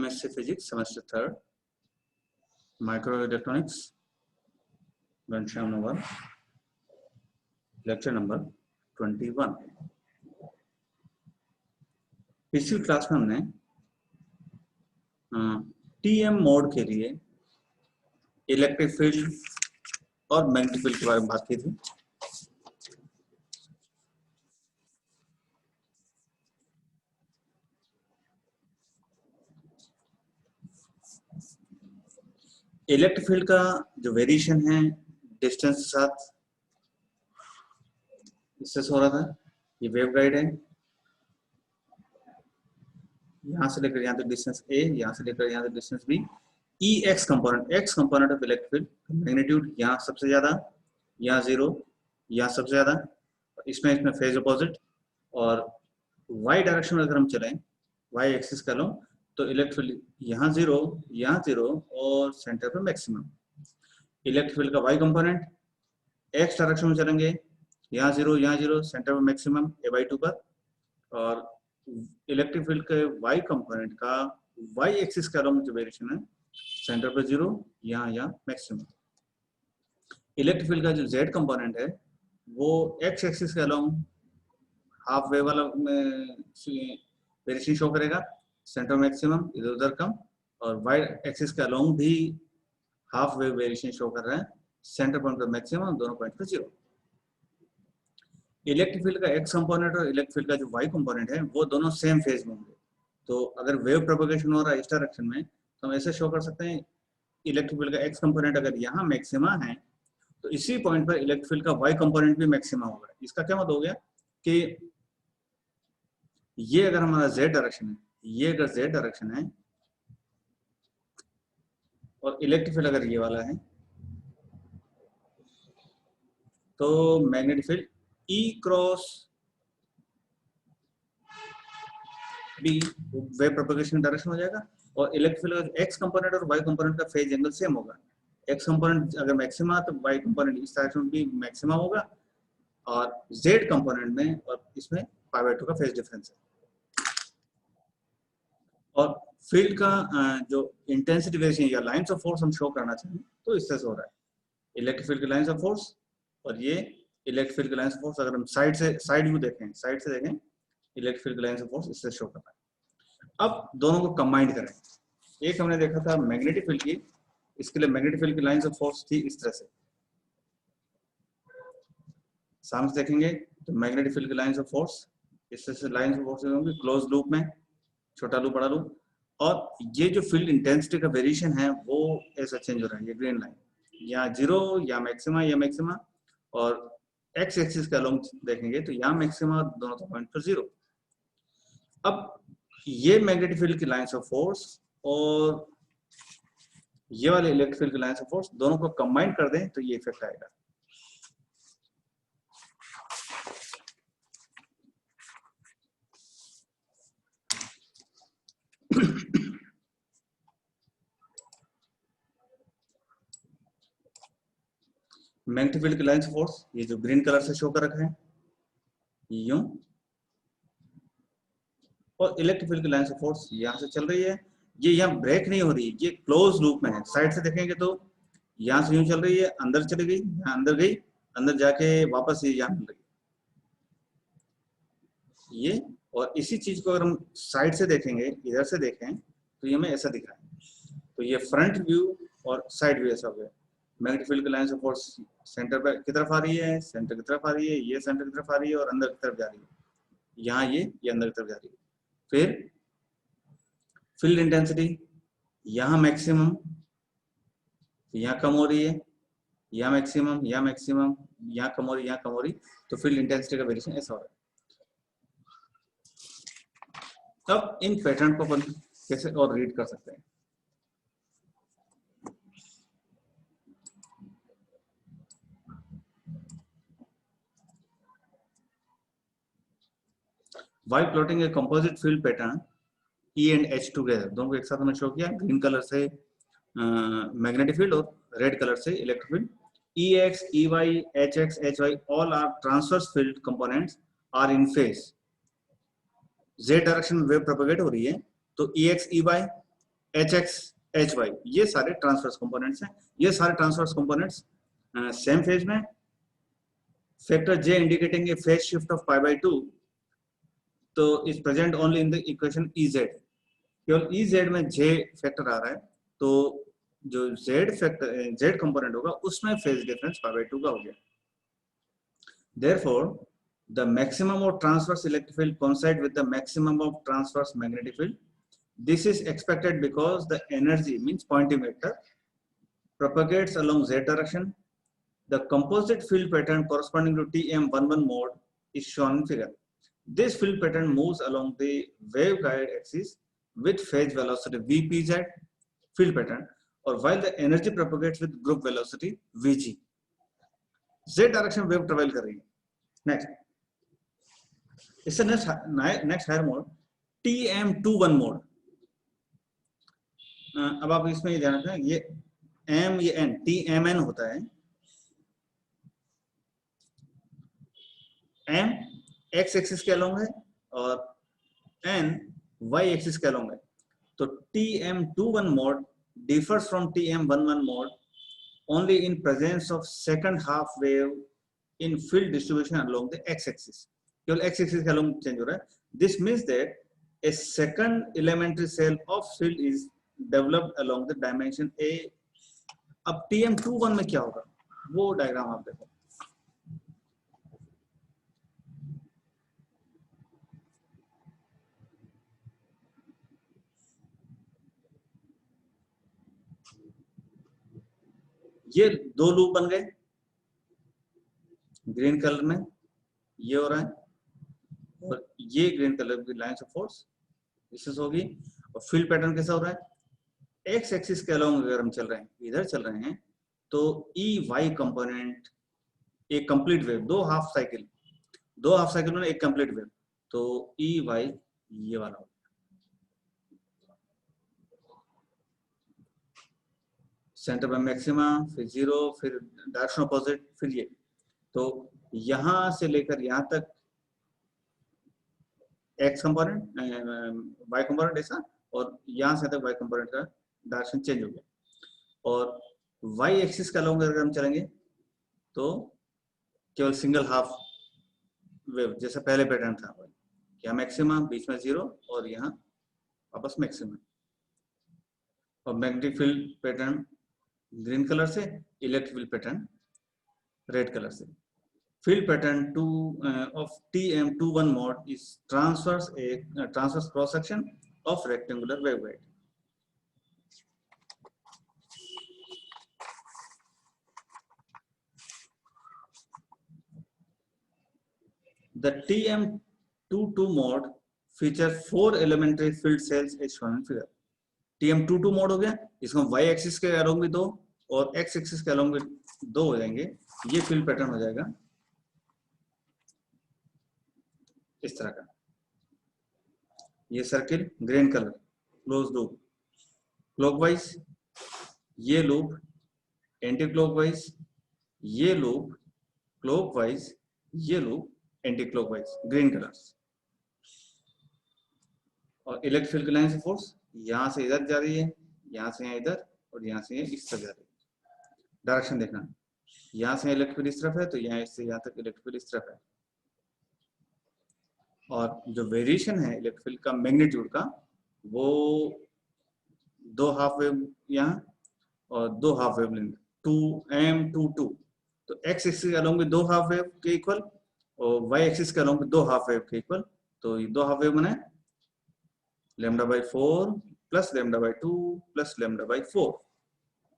MSc Physics semester 3rd Microelectronics Ghanshyam Nagar lecture number 21। पिछली class में हमने TM मोड के लिए इलेक्ट्रिक फील्ड और मैग्नेटिक फील्ड के बारे में बात की थी। इलेक्ट्रिक फील्ड का जो वेरिएशन है डिस्टेंस के साथ इससे हो रहा था। ये वेवगाइड है, यहां से लेकर यहां तक डिस्टेंस a, यहां से लेकर यहां तक distance b। X component of electric field magnitude यहाँ सबसे ज्यादा, यहाँ 0, यहाँ सबसे ज्यादा, इसमें फेज अपोजिट। और y डायरेक्शन में अगर हम चलें, y एक्सिस कर लो, तो इलेक्ट्रिक फील्ड यहाँ 0, यहाँ 0 और सेंटर पे मैक्सिमम। इलेक्ट्रिक फील्ड का y कंपोनेंट x डायरेक्शन में चलेंगे, यहाँ 0, यहाँ 0, सेंटर पे मैक्सिमम a/2 पर। और इलेक्ट्रिक फील्ड के y कंपोनेंट का y एक्सिस का अलोंग जो वेरिएशन है, सेंटर पे 0, यहाँ मैक्सिमम। इलेक्ट्रिक फील्ड का जो z कंपोनेंट है वो x एक्सिस के अलोंग हाफ वे वाला वेरिएशन शो करेगा, सेंटर मैक्सिमम इधर उधर कम। और y एक्सिस के अलोंग भी हाफ वे वेरिएशन शो कर रहा है, सेंटर पॉइंट पर मैक्सिमम, दोनों पॉइंट पर 0। इलेक्ट्रिक फील्ड का x कंपोनेंट और इलेक्ट्रिक फील्ड का जो y कंपोनेंट है वो दोनों सेम फेज में होंगे। तो अगर वेव प्रोपगेशन हो रहा है इस डायरेक्शन में, तो हम ऐसे शो कर सकते हैं, इलेक्ट्रिक फील्ड का x कंपोनेंट अगर यहाँ मैक्सिमा है तो इसी पॉइंट पर इलेक्ट्रिक फील्ड का y कंपोनेंट भी मैक्सिमा होगा। इसका क्या मतलब हो गया कि ये अगर हमारा z डायरेक्शन है, ये अगर z डायरेक्शन है और इलेक्ट्रिक फील्ड अगर ये वाला है, तो magnetic field E cross B wave propagation direction हो जाएगा। और इलेक्ट्रिक फील्ड का x कंपोनेंट और y कंपोनेंट का फेज एंगल सेम होगा। x कंपोनेंट अगर मैक्सिमा तो y कंपोनेंट इस डायरेक्शन में भी मैक्सिमा होगा, और z कंपोनेंट में और इसमें π/2 का फेज डिफरेंस है। और फील्ड का जो इंटेंसिटी वेरिएशन या लाइंस ऑफ फोर्स हम शो करना चाहें तो इस तरह से हो रहा है। इलेक्ट्रिक फील्ड की लाइंस ऑफ फोर्स और ये इलेक्ट्रिक फील्ड की लाइंस ऑफ फोर्स, अगर हम साइड व्यू देखें, साइड से देखें, इलेक्ट्रिक फील्ड की लाइंस ऑफ फोर्स इससे शो कर रहा है। अब दोनों को कंबाइंड करें। एक हमने देखा था मैग्नेटिक फील्ड की, इसके लिए मैग्नेटिक फील्ड की लाइंस ऑफ फोर्स थी इस तरह से। सामने से देखेंगे तो मैग्नेटिक फील्ड की लाइंस ऑफ फोर्स इस तरह से लाइंस ऑफ फोर्स होंगी क्लोज लूप में, छोटा लूप बड़ा लूप। और ये जो फील्ड इंटेंसिटी का वेरिएशन है वो ऐसा चेंज हो रहा है। ये ग्रीन लाइन यहाँ 0, या मैक्सिमा, या मैक्सिमा, और एक्स एक्सिस के अलोंग देखेंगे तो यहाँ मैक्सिमा, दोनों पॉइंट पर 0। अब ये मैग्नेटिक फील्ड की लाइंस ऑफ फोर्स और ये वाले इलेक्ट्रिक फील्ड की लाइंस ऑफ फोर्स दोनों को कंबाइन कर दें तो ये इफेक्ट आएगा। मैग्नेटिक फील्ड की लाइंस ऑफ फोर्स ये जो ग्रीन कलर से शो कर रखा है यूं, और इलेक्ट्रिक फील्ड की लाइंस ऑफ फोर्स यहाँ से चल रही है, ये यहाँ ब्रेक नहीं हो रही, ये क्लोज लूप में है। साइड से देखेंगे तो यहाँ से यूं चल रही है, अंदर चली गई, यहाँ अंदर गई, अंदर जाके वापस ये यहाँ मिल रही ये। और इसी चीज को अगर हम साइड से देखेंगे, इधर से देखें, तो ये हमें ऐसा दिख रहा है। तो ये फ्रंट व्यू और साइड व्यू ऐसा हो गया। मैग्नेटिक फील्ड की लाइंस ऑफ फोर्स सेंटर पे की तरफ आ रही है, सेंटर की तरफ आ रही है, ये सेंटर की तरफ आ रही है और अंदर की तरफ जा रही है, यहाँ ये अंदर की तरफ जा रही है। फिर फील्ड इंटेंसिटी यहाँ मैक्सिमम, यहाँ कम हो रही है, यहाँ मैक्सिमम, यहाँ मैक्सिमम, यहाँ कम हो रही, यहाँ कम हो रही। तो फील्ड इंटेंसिटी का वेरिएशन ऐसा हो रहा है। अब इन पैटर्न को अपन कैसे और रीड कर सकते हैं। While plotting a composite field pattern E and H together, दोनों को एक साथ हमने शो किया। ग्रीन कलर से मैग्नेटिक फील्ड और रेड कलर से electric field. EX, EY, HX, HY all are transverse field components are in phase। Z direction में वेव प्रोपेगेट हो रही है, तो EX, EY H X H Y, ये सारे ट्रांसवर्स कंपोनेंट्स हैं। ये सारे ट्रांसवर्स कंपोनेंट्स सेम फेज में, factor j indicating a phase shift of pi by 2, तो is present only in the equation E Z. केवल ई जेड में जे factor आ रहा है, तो जो जेड फैक्टर जेड कंपोनेंट होगा उसमें फेज डिफरेंस पाई बाई 2 का हो गया। Therefore, the maximum of transverse electric field coincide with the maximum of transverse magnetic field. This is expected because the energy, means Poynting vector, propagates along z direction. The composite field pattern corresponding to TM11 mode is shown in figure. This field pattern moves along the waveguide axis with phase velocity vpz field pattern, or while the energy propagates with group velocity vg. Z direction wave travel कर रही है। Next, इससे next higher mode TM21 mode. अब आप इसमें ये ध्यान रखना, ये M ये N, TMN होता है। M x एक्सिस के अलोंग है और N y एक्सिस के अलोंग है। तो TM21 mode differs from TM11 mode only in presence of second half wave in field distribution along the x-axis. केवल x-axis के along change हो रहा है. This means that a second elementary cell of field is developed along the dimension A. अब TM21 में क्या होगा वो डायग्राम आप देखो. ये दो लूप बन गए ग्रीन कलर में, ये हो रहा है और ये ग्रीन कलर की लाइंस ऑफ फोर्स इससे होगी. और फील्ड पैटर्न कैसा हो रहा है, एक्स एक्सिस के अलोंग अगर हम चल रहे हैं, इधर चल रहे हैं, तो ई वाई कंपोनेंट एक कंप्लीट वेव, दो हाफ साइकिल में एक कंप्लीट वेव, तो ई वाई ये वाला हो, सेंटर बाय मैक्सिमा, फिर जीरो, फिर डायरेक्शन अपोजिट, फिर ये. तो यहां से लेकर यहां तक एक्स कंपोनेंट वाई कंपोनेंट ऐसा, और यहां से तक वाई कंपोनेंट का डायरेक्शन चेंज हो गया. और वाई एक्सिस का अलोंग अगर हम चलेंगे तो केवल सिंगल हाफ वेव जैसा पहले पैटर्न था, यहाँ मैक्सिमा, बीच में जीरो और यहाँ वापस मैक्सिमा. और magnetic field pattern green colour से, electric field pattern red colour से. Field pattern of TM21 mode is transverse cross section of rectangular waveguide. The TM22 mode features 4 elementary field cells as shown in figure. TM22 mode हो गया, इसको y axis के along भी दो और x axis के along भी दो हो जाएंगे. ये फील्ड पैटर्न हो जाएगा इस तरह का. ये circle green colour close loop clockwise, ये लूप एंटी क्लॉकवाइज, ये लूप क्लॉकवाइज, ये loop anti clockwise, green colours. और इलेक्ट्रिक फील्ड की लाइन ऑफ फोर्स यहां से इधर जा रही है, यहां से यहाँ इधर, और यहां से इस तरफ जा रही है. डायरेक्शन देखना, यहां से इलेक्ट्रिक फील्ड इस तरफ है, तो यहाँ इससे यहाँ तक इलेक्ट्रिक फील्ड इस तरफ है. और जो वेरिएशन है इलेक्ट्रिक फील्ड का मैग्नीट्यूड का, वो दो हाफ वेव यहाँ और दो हाफ वेव लेंगे 2m22. तो x एक्सिस के अलोंग भी दो हाफ वेव के इक्वल और y एक्सिस के अलोंग भी दो हाफ वेव के इक्वल. तो ये दो हाफ वेव बने λ/4 प्लस λ/2 प्लस λ/4,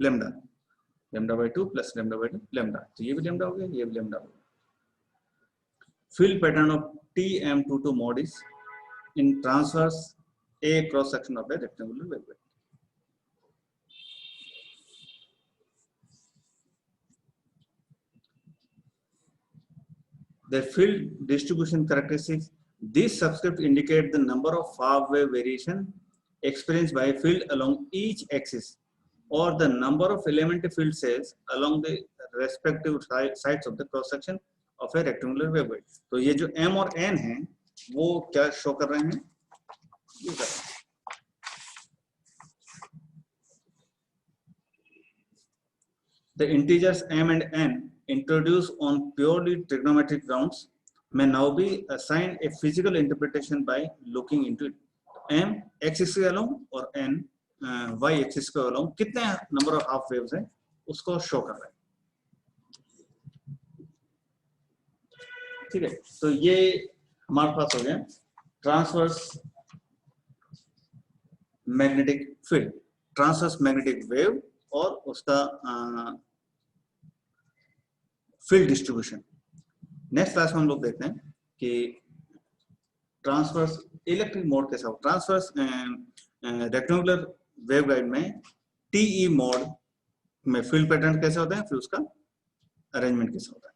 λ/2 प्लस λ/2 लैम्डा. तो ये भी लैम्डा हो गया, ये भी लैम्डा हो गया. Field pattern of TM22 mode is in transverse A cross section of a rectangular waveguide. The field distribution characteristics. These subscript indicate the number of half wave variation experienced by a field along each axis, or the number of elementary field cells along the respective sides of the cross section of a rectangular waveguide. तो ये जो M और N हैं वो क्या show कर रहे हैं, ये कर रहे हैं. The integers m and n introduced on purely trigonometric grounds may now be assigned a physical interpretation by looking into it. m x square along और n y x square along कितने number of half waves हैं उसको show कर रहा है। ठीक है, तो ये हमारे पास हो गया transverse magnetic field, transverse magnetic wave और उसका फील्ड डिस्ट्रीब्यूशन। नेक्स्ट क्लास में हम लोग देखते हैं कि ट्रांसवर्स इलेक्ट्रिक मोड कैसा हो, ट्रांसवर्स रेक्टेंगुलर वेवगाइड में टीई मोड में फील्ड पैटर्न कैसे होते हैं, फिर उसका अरेंजमेंट कैसा होता है।